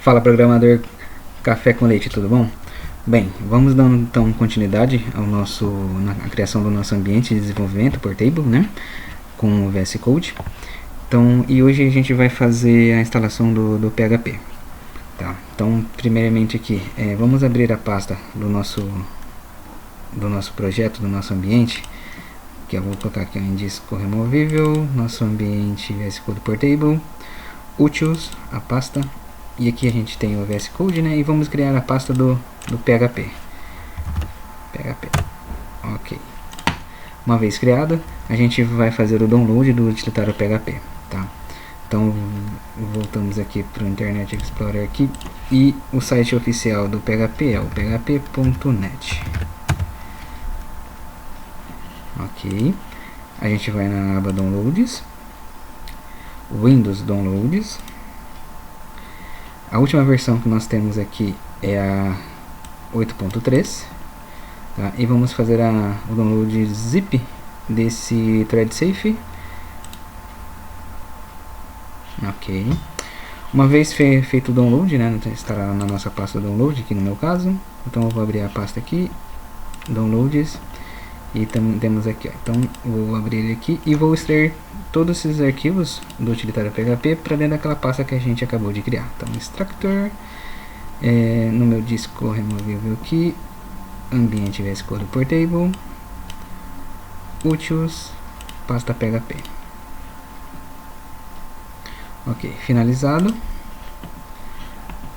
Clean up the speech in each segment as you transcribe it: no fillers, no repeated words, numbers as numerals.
Fala, programador Café com Leite, tudo bom? Bem, vamos dando então continuidade na criação do nosso ambiente de desenvolvimento Portable, né? Com o VS Code. Então, e hoje a gente vai fazer a instalação do PHP. Tá? Então, primeiramente aqui, vamos abrir a pasta do nosso projeto, do nosso ambiente. Que eu vou colocar aqui em disco removível, nosso ambiente VS Code Portable, Utils, a pasta. E aqui a gente tem o VS Code, né? E vamos criar a pasta do PHP. Ok. Uma vez criada, a gente vai fazer o download do utilitário PHP, tá? Então, voltamos aqui para o Internet Explorer aqui. E o site oficial do PHP é o php.net. Ok. A gente vai na aba Downloads. Windows Downloads. A última versão que nós temos aqui é a 8.3, tá? E vamos fazer o download zip desse thread-safe. Ok. Uma vez feito o download, né, estará na nossa pasta download, aqui no meu caso. Então eu vou abrir a pasta aqui, downloads, e temos aqui, ó. Então vou abrir ele aqui e vou extrair todos esses arquivos do utilitário PHP para dentro daquela pasta que a gente acabou de criar. Então, extractor, no meu disco removível aqui, ambiente VS Code Portable, utils, pasta PHP. Ok, finalizado.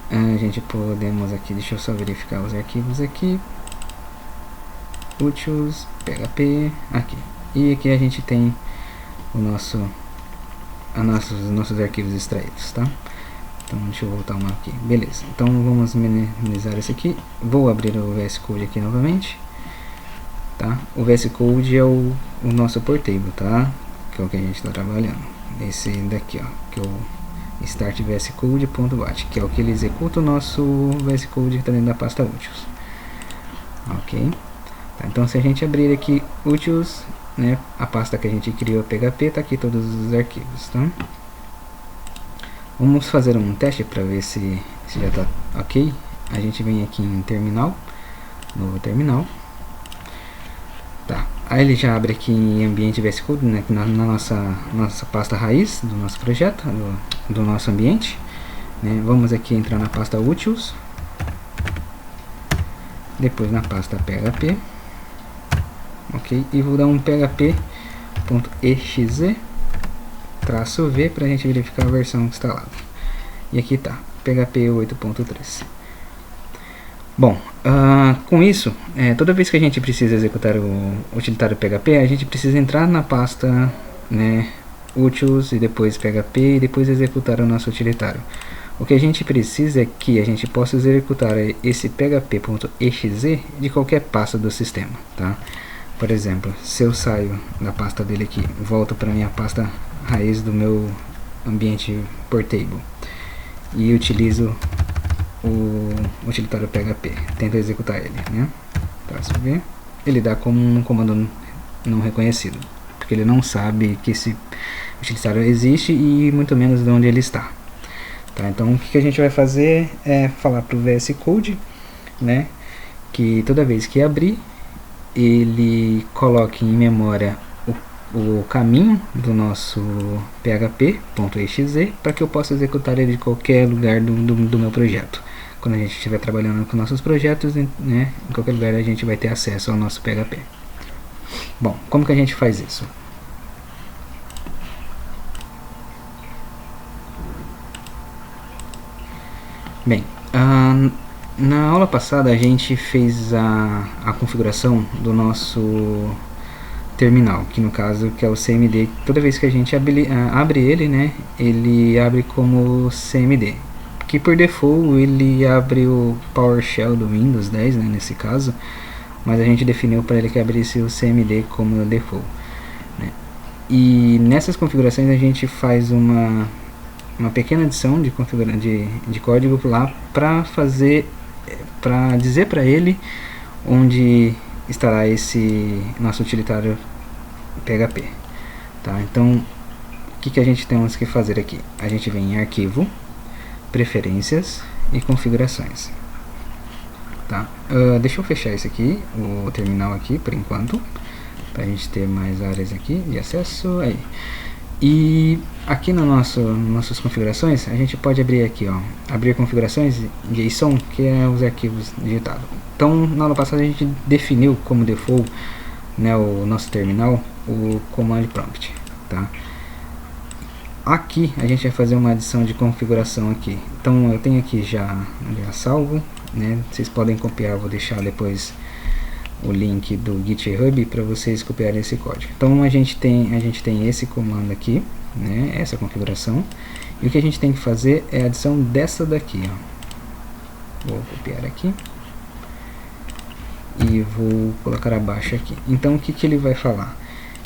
A gente podemos aqui, deixa eu só verificar os arquivos aqui, utils, PHP, aqui. E aqui a gente tem nossos arquivos extraídos, tá? Então deixa eu voltar uma aqui, beleza. Então vamos minimizar esse aqui. Vou abrir o VS Code aqui novamente, tá? O VS Code é o nosso portable, tá? Que é o que a gente está trabalhando. Esse daqui, ó, que é o start VS Code.bat, que é o que ele executa o nosso VS Code que está dentro da pasta utils. Ok. Tá, então se a gente abrir aqui utils, né, a pasta que a gente criou PHP, tá aqui todos os arquivos, tá? Vamos fazer um teste para ver se já tá ok. A gente vem aqui em terminal, novo terminal, tá? Aí ele já abre aqui em ambiente VS Code, né, na nossa pasta raiz do nosso projeto, do nosso ambiente, né? Vamos aqui entrar na pasta utils, depois na pasta PHP. Ok, e vou dar um php.exe -v para a gente verificar a versão instalada. E aqui está, PHP 8.3. Bom, com isso, toda vez que a gente precisa executar o utilitário PHP, a gente precisa entrar na pasta, né, utils e depois PHP e depois executar o nosso utilitário. O que a gente precisa é que a gente possa executar esse php.exe de qualquer pasta do sistema, tá? Por exemplo, se eu saio da pasta dele aqui, volto para minha pasta raiz do meu ambiente portable e utilizo o utilitário PHP, tento executar ele, né? Traço V, ele dá como um comando não reconhecido, porque ele não sabe que esse utilitário existe e muito menos de onde ele está. Tá, então o que a gente vai fazer é falar para o VS Code, né, que toda vez que abrir, ele coloque em memória o caminho do nosso php.exe para que eu possa executar ele de qualquer lugar do meu projeto. Quando a gente estiver trabalhando com nossos projetos, né, em qualquer lugar a gente vai ter acesso ao nosso PHP. Bom, como que a gente faz isso? Bem, na aula passada a gente fez a configuração do nosso terminal, que no caso que é o CMD. Toda vez que a gente abre ele, né, ele abre como CMD, que por default ele abre o PowerShell do Windows 10, né, nesse caso, mas a gente definiu para ele que abrisse o CMD como default, né. E nessas configurações a gente faz uma pequena adição de código lá para dizer para ele onde estará esse nosso utilitário PHP, tá? Então o que a gente temos que fazer aqui? A gente vem em arquivo, preferências e configurações. Tá? Deixa eu fechar esse aqui, o terminal aqui por enquanto, para a gente ter mais áreas aqui de acesso. Aí. E aqui no nossas configurações, a gente pode abrir aqui, ó, abrir configurações JSON, que é os arquivos digitados. Então, na aula passada a gente definiu como default, né, o nosso terminal, o command prompt, tá? Aqui a gente vai fazer uma adição de configuração aqui. Então eu tenho aqui já salvo, né? Vocês podem copiar, vou deixar depois o link do GitHub para vocês copiarem esse código. Então a gente tem esse comando aqui, né? Essa configuração. E o que a gente tem que fazer é a adição dessa daqui, ó. Vou copiar aqui e vou colocar abaixo aqui. Então o que ele vai falar,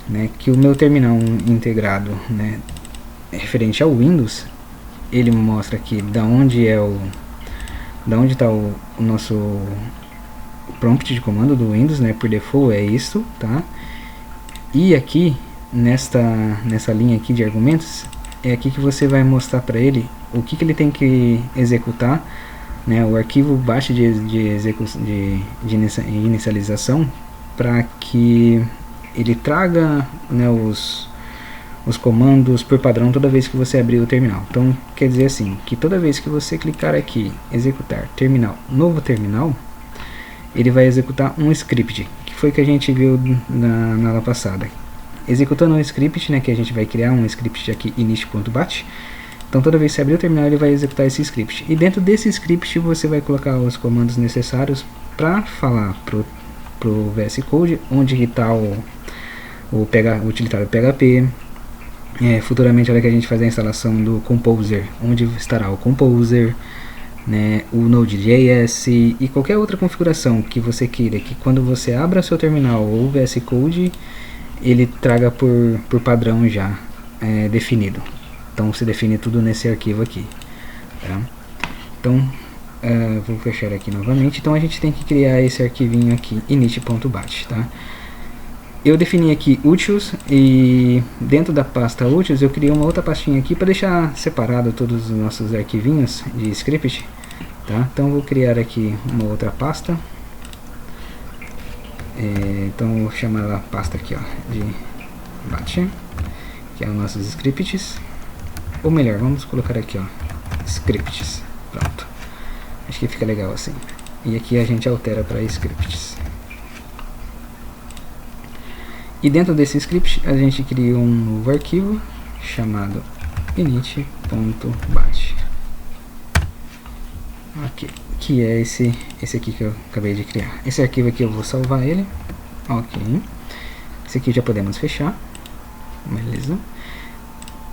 né? Que o meu terminal integrado, né, referente ao Windows, ele mostra aqui da onde está o nosso prompt de comando do Windows, né? Por default é isso, tá? E aqui nessa linha aqui de argumentos é aqui que você vai mostrar para ele o que ele tem que executar, né? O arquivo baixo de inicialização, para que ele traga, né, os comandos por padrão toda vez que você abrir o terminal. Então quer dizer assim, que toda vez que você clicar aqui, executar terminal, novo terminal, ele vai executar um script, que foi que a gente viu na aula passada. Executando um script, né, que a gente vai criar um script aqui, init.bat. Então toda vez que você abrir o terminal, ele vai executar esse script. E dentro desse script você vai colocar os comandos necessários para falar pro VS Code onde está o utilitário PHP. Futuramente, a hora que a gente fazer a instalação do Composer, onde estará o Composer, né, o Node.js e qualquer outra configuração que você queira que quando você abra seu terminal ou o VS Code, ele traga por padrão já definido. Então você define tudo nesse arquivo aqui, tá? Então vou fechar aqui novamente. Então a gente tem que criar esse arquivinho aqui, init.bat, tá? Eu defini aqui utils e dentro da pasta utils eu criei uma outra pastinha aqui para deixar separado todos os nossos arquivinhos de script, tá? Então vou criar aqui uma outra pasta. Então vou chamar a pasta aqui, ó, de bat, que é os nossos scripts. Ou melhor, vamos colocar aqui, ó, scripts. Pronto. Acho que fica legal assim. E aqui a gente altera para scripts. E dentro desse script a gente cria um novo arquivo chamado init.bat. Ok, que é esse aqui que eu acabei de criar. Esse arquivo aqui eu vou salvar ele. Ok. Esse aqui já podemos fechar. Beleza.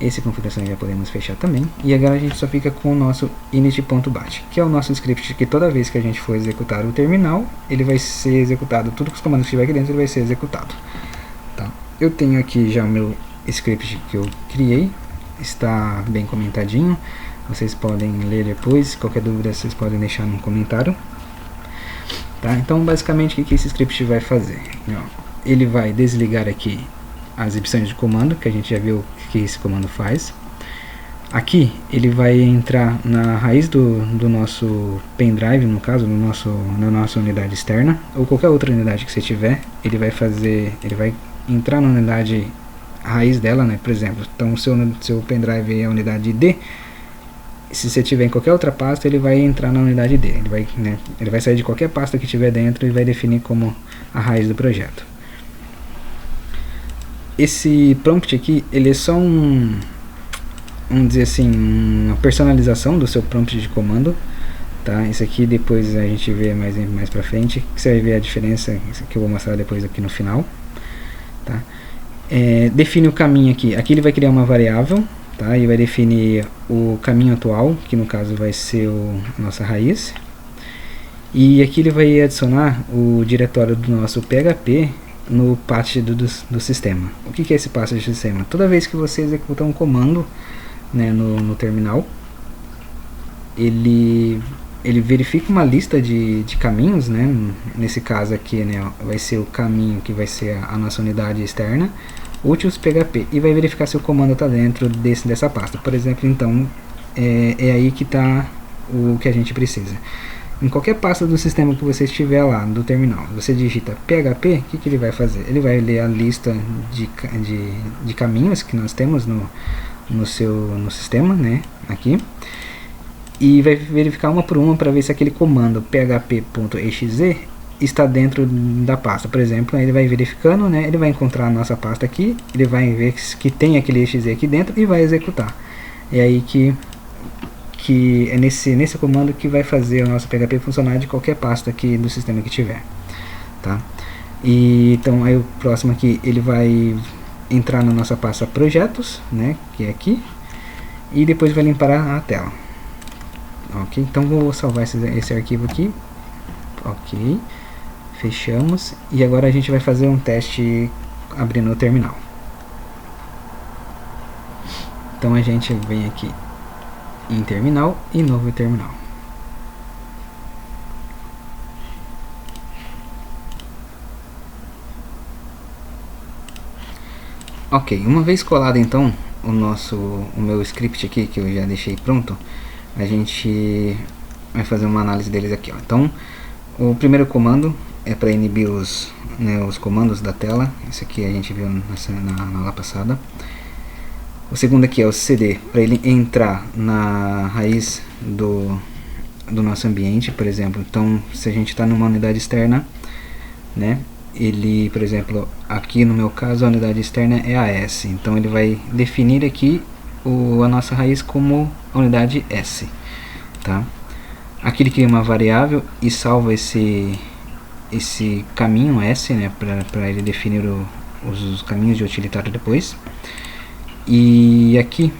Essa configuração já podemos fechar também. E agora a gente só fica com o nosso init.bat, que é o nosso script que toda vez que a gente for executar o terminal, ele vai ser executado. Tudo que os comandos que estiver aqui dentro ele vai ser executado. Tá. Eu tenho aqui já o meu script que eu criei. Está bem comentadinho. Vocês podem ler depois. Qualquer dúvida vocês podem deixar no comentário. Tá? Então basicamente o que esse script vai fazer? Ele vai desligar aqui as opções de comando, que a gente já viu o que esse comando faz. Aqui ele vai entrar na raiz do nosso pendrive, no caso, na nossa unidade externa, ou qualquer outra unidade que você tiver. Ele vai entrar na unidade raiz dela, né? Por exemplo, então o seu pendrive é a unidade D. Se você tiver em qualquer outra pasta, ele vai entrar na unidade D. Ele vai sair de qualquer pasta que tiver dentro e vai definir como a raiz do projeto. Esse prompt aqui, ele é só vamos dizer assim, uma personalização do seu prompt de comando, tá? Isso aqui depois a gente vê mais pra frente, que você vai ver a diferença, que eu vou mostrar depois aqui no final, tá? Define o caminho aqui. Aqui ele vai criar uma variável, tá? E vai definir o caminho atual, que no caso vai ser a nossa raiz. E aqui ele vai adicionar o diretório do nosso PHP no path do sistema. O que é esse path do sistema? Toda vez que você executa um comando, né, no terminal, ele verifica uma lista de caminhos, né? Nesse caso aqui, né, vai ser o caminho que vai ser a nossa unidade externa, utils PHP, e vai verificar se o comando está dentro dessa pasta. Por exemplo, então, é aí que está o que a gente precisa. Em qualquer pasta do sistema que você estiver lá, do terminal, você digita PHP, o que ele vai fazer? Ele vai ler a lista de caminhos que nós temos no sistema, né, aqui, e vai verificar uma por uma para ver se aquele comando php.exe está dentro da pasta. Por exemplo, ele vai verificando, né, ele vai encontrar a nossa pasta aqui, ele vai ver que tem aquele exe aqui dentro e vai executar. É aí que é nesse comando que vai fazer o nosso PHP funcionar de qualquer pasta aqui do sistema que tiver, tá? E então aí o próximo aqui, ele vai entrar na nossa pasta projetos, né, que é aqui, e depois vai limpar a tela. Ok, então vou salvar esse arquivo aqui. Ok, fechamos, e agora a gente vai fazer um teste abrindo o terminal. Então a gente vem aqui em terminal e novo terminal. Ok, uma vez colado então o meu script aqui, que eu já deixei pronto, a gente vai fazer uma análise deles aqui, ó. Então o primeiro comando é para inibir os comandos da tela. Esse aqui a gente viu na aula passada. O segundo aqui é o cd, para ele entrar na raiz do nosso ambiente, por exemplo. Então, se a gente está numa unidade externa, né, ele, por exemplo, aqui no meu caso a unidade externa é a S. Então ele vai definir aqui a nossa raiz como a unidade S, tá? Aqui ele cria uma variável e salva esse caminho S, né, para ele definir os caminhos de utilitário depois. E aqui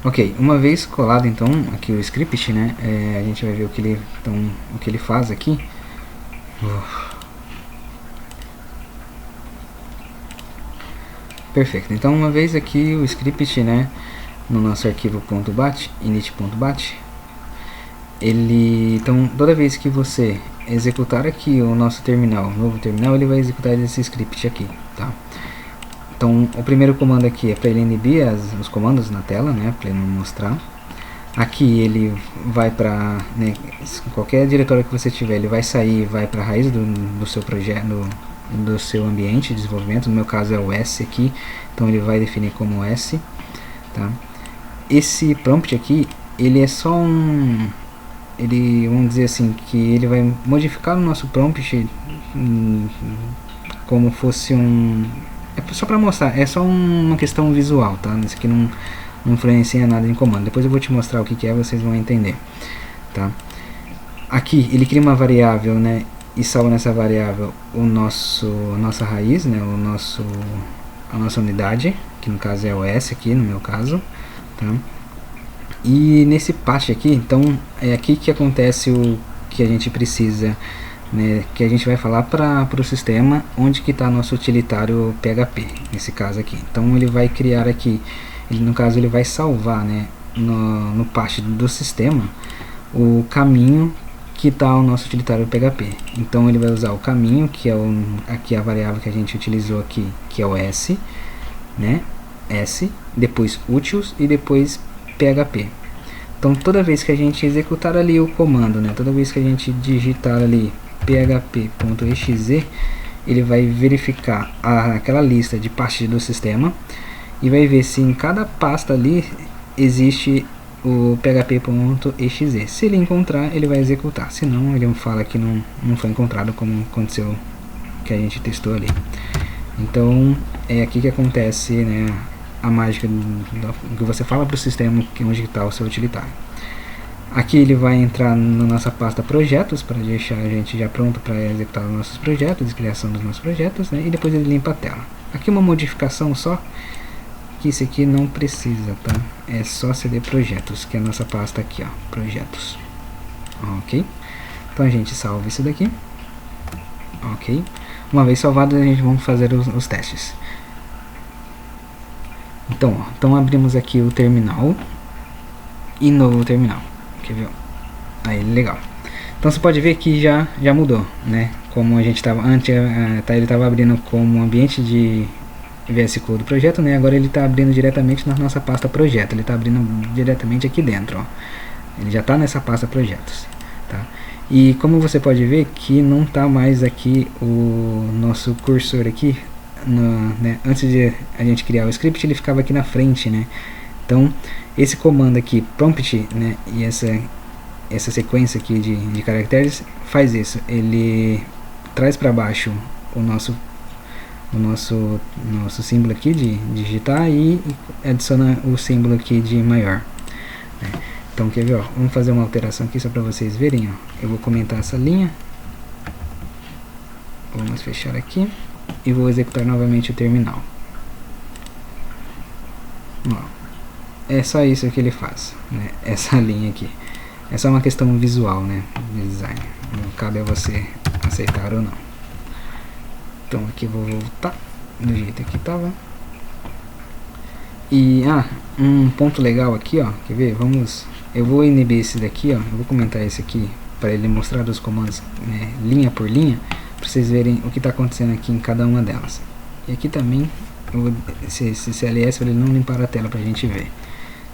ok, uma vez colado então aqui o script, né, a gente vai ver o que ele faz aqui. Perfeito, então uma vez aqui o script, né, no nosso arquivo .bat, init.bat, então toda vez que você executar aqui o nosso terminal, novo terminal, ele vai executar esse script aqui, tá? Então o primeiro comando aqui é para ele inibir os comandos na tela, né, para ele não mostrar. Aqui ele vai para, né, qualquer diretório que você tiver, ele vai sair e vai para a raiz do seu projeto, do seu ambiente de desenvolvimento. No meu caso é o S aqui, então ele vai definir como S, tá? Esse prompt aqui, ele é só vamos dizer assim, que ele vai modificar o nosso prompt como fosse é só para mostrar, é só uma questão visual, tá? Isso aqui não influencia nada em comando. Depois eu vou te mostrar o que é, vocês vão entender, tá? Aqui ele cria uma variável, né, e salva nessa variável a nossa raiz, né, a nossa unidade, que no caso é o S aqui, no meu caso, tá? E nesse patch aqui, então é aqui que acontece o que a gente precisa, né, que a gente vai falar para o sistema onde que está nosso utilitário PHP, nesse caso aqui. Então ele vai criar aqui, no caso ele vai salvar, né, no patch do sistema o caminho que está o nosso utilitário PHP. Então ele vai usar o caminho, que é aqui a variável que a gente utilizou aqui, que é o S, né, S, depois utils e depois PHP. Então toda vez que a gente executar ali o comando, né, toda vez que a gente digitar ali php.exe, ele vai verificar aquela lista de pastas do sistema e vai ver se em cada pasta ali existe o php.exe. Se ele encontrar, ele vai executar, se não, ele fala que não foi encontrado, como aconteceu que a gente testou ali. Então é aqui que acontece, né, a mágica que você fala para o sistema onde está o seu utilitário. Aqui ele vai entrar na nossa pasta projetos para deixar a gente já pronto para executar os nossos projetos, criação dos nossos projetos, né, e depois ele limpa a tela. Aqui uma modificação só, que isso aqui não precisa, tá? É só cd projetos, que é a nossa pasta aqui, ó, projetos. Ok? Então a gente salva isso daqui. Ok? Uma vez salvado, a gente vai fazer os testes. Então abrimos aqui o terminal e novo terminal. Quer ver? Aí, legal. Então você pode ver que já mudou, né? Como a gente estava antes, ele estava abrindo como ambiente de VS Code do projeto, né? Agora ele está abrindo diretamente na nossa pasta projeto, ele está abrindo diretamente aqui dentro, ó. Ele já está nessa pasta projetos, tá? E como você pode ver que não está mais aqui o nosso cursor aqui, né? Antes de a gente criar o script, ele ficava aqui na frente, né? Então esse comando aqui, prompt, né? E essa sequência aqui de caracteres faz isso, ele traz para baixo o nosso símbolo aqui de digitar e adiciona o símbolo aqui de maior, né? Então quer ver, ó, vamos fazer uma alteração aqui só para vocês verem, ó. Eu vou comentar essa linha, vamos fechar aqui e vou executar novamente o terminal. Ó, é só isso que ele faz, né? Essa linha aqui é só uma questão visual, né, de design, não cabe a você aceitar ou não. Então aqui eu vou voltar do jeito que estava. E um ponto legal aqui, ó, quer ver? Eu vou inibir esse daqui, ó, eu vou comentar esse aqui para ele mostrar os comandos, né, linha por linha, para vocês verem o que está acontecendo aqui em cada uma delas. E aqui também esse CLS para ele não limpar a tela para a gente ver.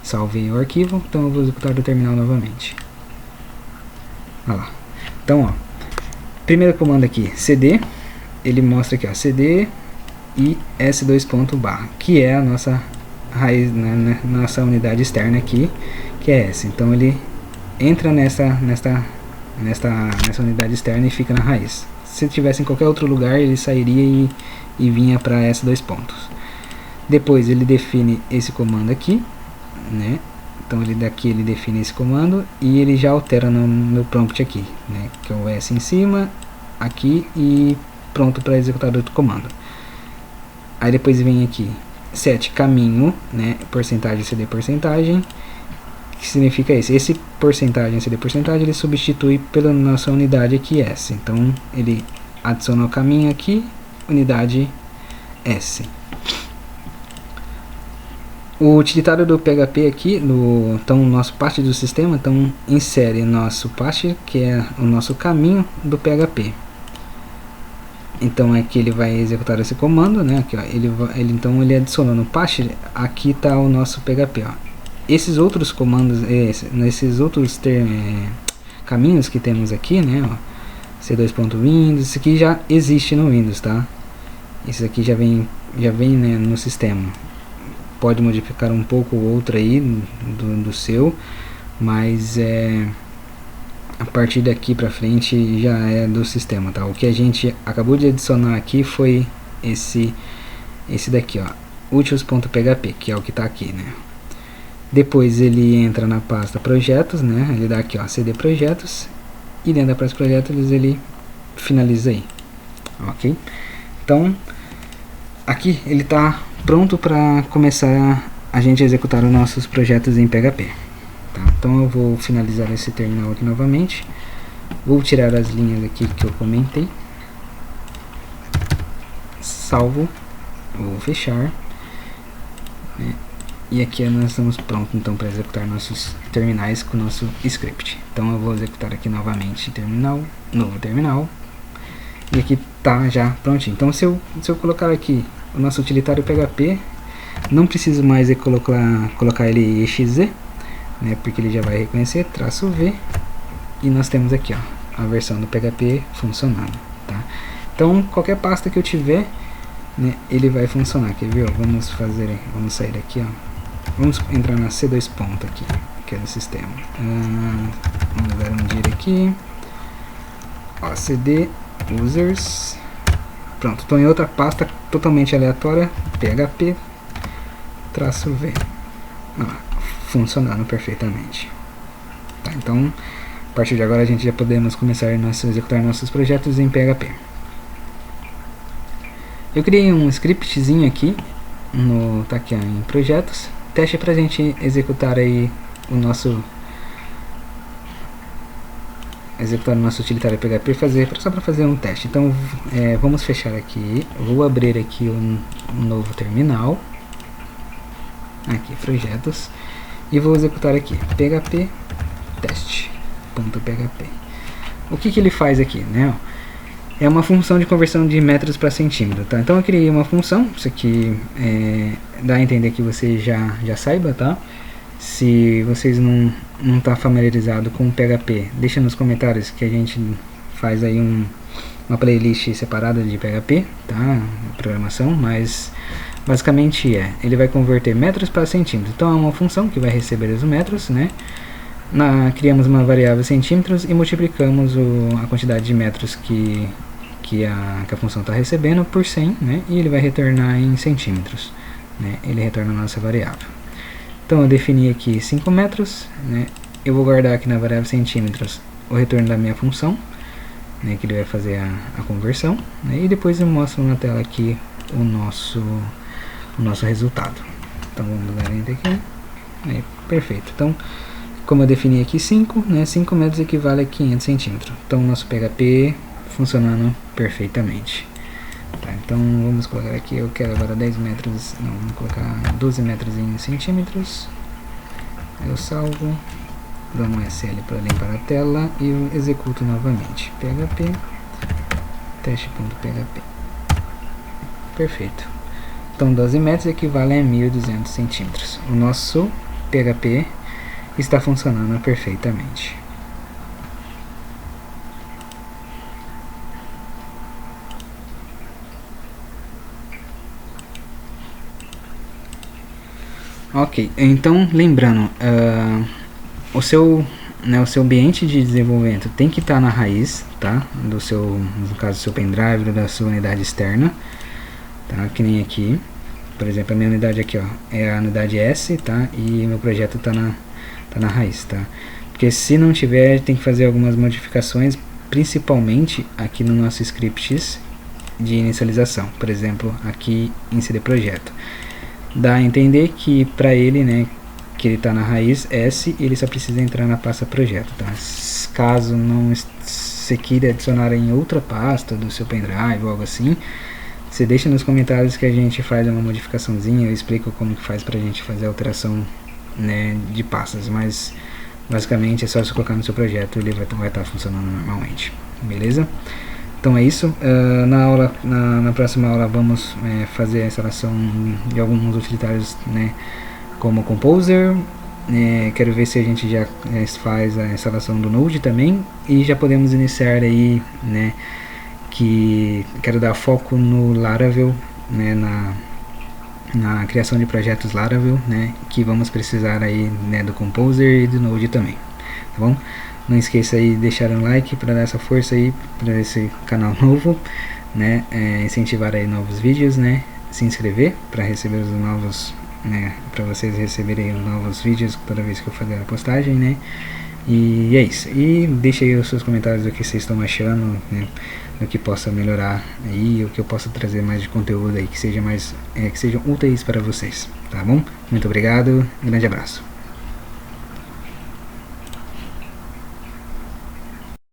Salvei o arquivo, então eu vou executar do terminal novamente. Olha lá. Então, ó, primeiro comando aqui, cd, ele mostra aqui, ó, cd e s2.bar, que é a nossa raiz, né, nossa unidade externa aqui, que é essa. Então ele entra nessa unidade externa e fica na raiz. Se tivesse em qualquer outro lugar, ele sairia e vinha para S2 pontos. Depois ele define esse comando aqui, né? Então ele define esse comando e ele já altera no prompt aqui, né? Que é o S em cima, aqui, e pronto para executar outro comando. Aí depois vem aqui set caminho, né? Porcentagem CD porcentagem, que significa esse porcentagem CD porcentagem, ele substitui pela nossa unidade aqui S. Então ele adiciona o caminho aqui, unidade S. O utilitário do PHP aqui, então nosso path do sistema, então insere nosso path, que é o nosso caminho do PHP. Então aqui ele vai executar esse comando, né? Aqui, ó, então ele adiciona no path, aqui está o nosso PHP, ó. Esses outros comandos, nesses outros caminhos que temos aqui, né? Ó, C2.Windows, isso aqui já existe no Windows, tá? Isso aqui já vem, né, no sistema. Pode modificar um pouco ou outro aí do seu, mas a partir daqui pra frente já é do sistema, tá? O que a gente acabou de adicionar aqui foi esse daqui, ó, utils.php, que é o que tá aqui, né? Depois ele entra na pasta projetos, né? Ele dá aqui, ó, cd projetos, e dentro da pasta projetos ele finaliza aí, ok? Então aqui ele tá pronto para começar a gente executar os nossos projetos em PHP, tá? Então eu vou finalizar esse terminal aqui novamente, vou tirar as linhas aqui que eu comentei, salvo, vou fechar, né? E aqui nós estamos prontos então para executar nossos terminais com o nosso script. Então eu vou executar aqui novamente terminal, novo terminal, e aqui tá já prontinho. Então se eu colocar aqui o nosso utilitário PHP, não preciso mais colocar ele exe, né, porque ele já vai reconhecer, -v, e nós temos aqui, ó, a versão do PHP funcionando, tá? Então qualquer pasta que eu tiver, né, ele vai funcionar. Quer ver? Ó, vamos sair daqui, ó, vamos entrar na C2 ponto aqui, que é do sistema. Vamos dar um dir aqui, ó, cd users. Pronto, estou em outra pasta totalmente aleatória, PHP -v, funcionando perfeitamente, tá? Então a partir de agora a gente já podemos começar a executar nossos projetos em PHP. Eu criei um scriptzinho aqui tá aqui, ó, em projetos, teste para a gente executar aí o nosso utilitário PHP, só para fazer um teste. Então vamos fechar aqui, vou abrir aqui um novo terminal, aqui projetos, e vou executar aqui php teste.php. O que ele faz aqui, né? é uma função de conversão de metros para centímetro, tá? Então eu criei uma função, isso aqui dá a entender que você já saiba, tá? Se vocês não tá familiarizado com o PHP, deixa nos comentários que a gente faz aí uma playlist separada de PHP, tá? Programação, mas basicamente ele vai converter metros para centímetros. Então é uma função que vai receber os metros, né? Criamos uma variável centímetros e multiplicamos a quantidade de metros que a função está recebendo por 100, né? E ele vai retornar em centímetros, né? Ele retorna a nossa variável. Então eu defini aqui 5 metros, né? Eu vou guardar aqui na variável centímetros o retorno da minha função, né? Que ele vai fazer a conversão, né? E depois eu mostro na tela aqui o nosso resultado. Então vamos dar enter aqui, aí, perfeito. Então, como eu defini aqui 5, né? 5 metros equivale a 500 centímetros. Então o nosso PHP funcionando perfeitamente. Tá, então vamos colocar aqui, eu quero agora 10 metros, não, vamos colocar 12 metros em centímetros. Eu salvo, dou um SL para limpar a tela e eu executo novamente. PHP, teste.php. Perfeito. Então 12 metros equivale a 1200 centímetros. O nosso PHP está funcionando perfeitamente. Ok, então lembrando, o seu ambiente de desenvolvimento tem que estar na raiz, tá? No caso do seu pendrive, da sua unidade externa, tá? Que nem aqui, por exemplo, a minha unidade aqui, ó, é a unidade S, tá? E meu projeto tá na raiz, tá? Porque se não tiver, tem que fazer algumas modificações, principalmente aqui no nosso script de inicialização, por exemplo, aqui em CD projeto. Dá a entender que para ele, né, que ele está na raiz S, ele só precisa entrar na pasta projeto, tá? Caso não você queira adicionar em outra pasta do seu pendrive ou algo assim, você deixa nos comentários que a gente faz uma modificaçãozinha, eu explico como que faz pra gente fazer a alteração, né, de pastas, mas basicamente é só você colocar no seu projeto, ele vai estar funcionando normalmente, beleza? Então é isso, na próxima aula vamos fazer a instalação de alguns utilitários, né, como Composer. Quero ver se a gente já faz a instalação do Node também, e já podemos iniciar aí, né, que quero dar foco no Laravel, né, na criação de projetos Laravel, né, que vamos precisar aí, né, do Composer e do Node também, tá bom? Não esqueça aí de deixar um like para dar essa força aí para esse canal novo, né? Incentivar aí novos vídeos, né? Se inscrever para receber os novos, né? Para vocês receberem os novos vídeos toda vez que eu fazer a postagem, né? E é isso. E deixe aí os seus comentários do que vocês estão achando, né? Do que possa melhorar aí, o que eu possa trazer mais de conteúdo aí que seja mais, que sejam úteis para vocês, tá bom? Muito obrigado, grande abraço.